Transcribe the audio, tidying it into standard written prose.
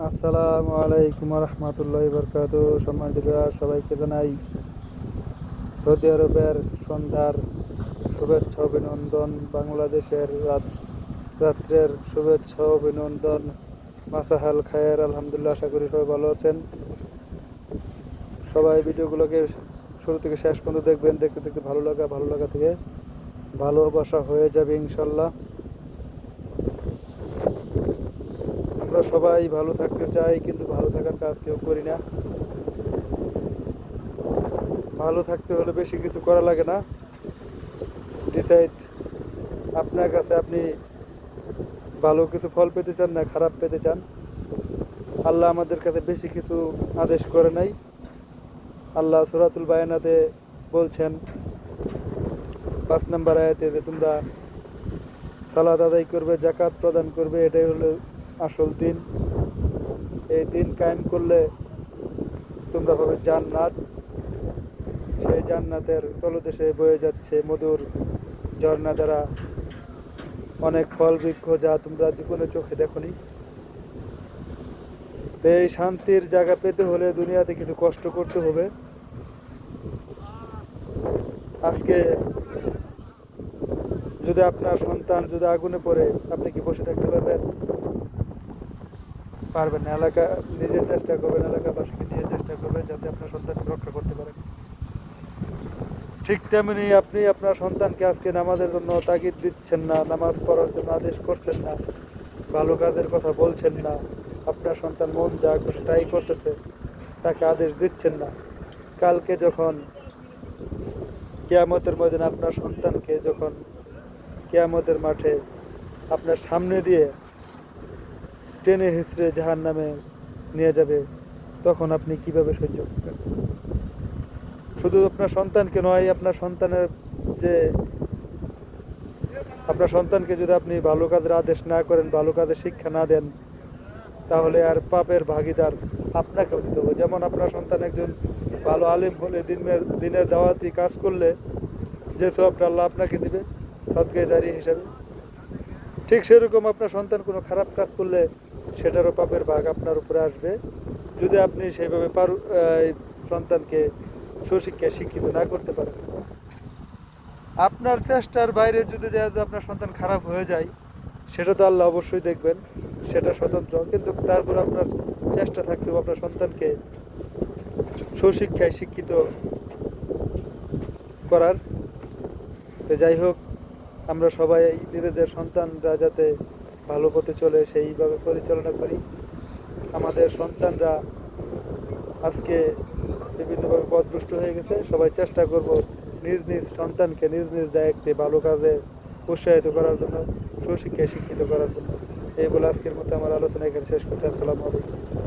আসসালামু আলাইকুম রহমতুল্লাহ বরকাত। সম্মানিত ভিউয়ার, সবাইকে জানাই সৌদি আরবের সন্ধ্যার শুভেচ্ছা অভিনন্দন, বাংলাদেশের রাত্রের শুভেচ্ছা অভিনন্দন। মাসাহাল খায়ের, আলহামদুলিল্লাহ। আশা করি সবাই ভালো আছেন। সবাই ভিডিওগুলোকে শুরু থেকে শেষ পর্যন্ত দেখবেন। দেখতে দেখতে ভালো লাগা থেকে ভালোবাসা হয়ে যাবে ইনশাল্লাহ। আমরা সবাই ভালো থাকতে চাই, কিন্তু ভালো থাকার কাজ কেউ করি না। ভালো থাকতে হলে বেশি কিছু করা লাগে না। ডিসাইড আপনার কাছে, আপনি ভালো কিছু ফল পেতে চান না খারাপ পেতে চান। আল্লাহ আমাদের কাছে বেশি কিছু আদেশ করে নাই। আল্লাহ সূরাতুল বায়ানাতে বলছেন 5 নম্বর আয়াতে যে তোমরা সালাত আদায় করবে, জাকাত প্রদান করবে, এটাই হলো আসল দিন। এই দিন কায়েম করলে তোমরা পাবে জান্নাত। সেই জান্নাতের তলদেশে বয়ে যাচ্ছে মধুর ঝর্ণা দ্বারা অনেক ফল বৃক্ষ, যা তোমরা জীবনে চোখে দেখোনি। তো এই শান্তির জায়গা পেতে হলে দুনিয়াতে কিছু কষ্ট করতে হবে। আজকে যদি আপনার সন্তান যদি আগুনে পড়ে, আপনি কি বসে থাকতে পারবেন? পারবেন না। নিজে চেষ্টা করবেন, এলাকাবাসীকে নিয়ে চেষ্টা করবেন যাতে আপনার সন্তানকে রক্ষা করতে পারেন। ঠিক তেমনি আপনি আপনার সন্তানকে আজকে নামাজের জন্য তাগিদ দিচ্ছেন না, নামাজ পড়ার জন্য আদেশ করছেন না, ভালো কাজের কথা বলছেন না। আপনার সন্তান মন যা খুশি তাই করতেছে, তাকে আদেশ দিচ্ছেন না। কালকে যখন কিয়ামতের ময়দানে আপনার সন্তানকে যখন কিয়ামতের মাঠে আপনার সামনে দিয়ে টেনে হিঁচড়ে জাহান্নামে নিয়ে যাবে, তখন আপনি কিভাবে সহ্য করবেন? শুধু আপনার সন্তানকে নয়, আপনার সন্তানকে যদি আপনি ভালো কাজের আদেশ না করেন, ভালো কাজের শিক্ষা না দেন, তাহলে আর পাপের ভাগিদার আপনাকেও দিতে হবে। যেমন আপনার সন্তান একজন ভালো আলিম হলে, দিনের দাওয়াতি কাজ করলে যে সওয়াবটা আল্লাহ আপনাকে দিবে সাদকায়ে জারিয়া হিসাবে, ঠিক সেরকম আপনার সন্তান কোনো খারাপ কাজ করলে সেটারও পাপের ভাগ আপনার উপরে আসবে, যদি আপনি সেইভাবে সন্তানকে সুশিক্ষায় শিক্ষিত না করতে পারেন। আপনার চেষ্টার বাইরে যদি আপনার সন্তান খারাপ হয়ে যায়, সেটা তো আল্লাহ অবশ্যই দেখবেন, সেটা স্বতন্ত্র। কিন্তু তারপর আপনার চেষ্টা থাকতে হবে আপনার সন্তানকে সুশিক্ষায় শিক্ষিত করার। তো যাই হোক, আমরা সবাই নিজেদের সন্তানরা যাতে ভালো পথে চলে সেইভাবে পরিচালনা করি। আমাদের সন্তানরা আজকে বিভিন্নভাবে পথভ্রষ্ট হয়ে গেছে। সবাই চেষ্টা করব নিজ নিজ সন্তানকে নিজ নিজ দায়িত্বে ভালো কাজে উৎসাহিত করার জন্য, সুশিক্ষায় শিক্ষিত করার জন্য। এই বলে আজকের মতো আমার আলোচনা এখানে শেষ করতে। আসসালামু আলাইকুম।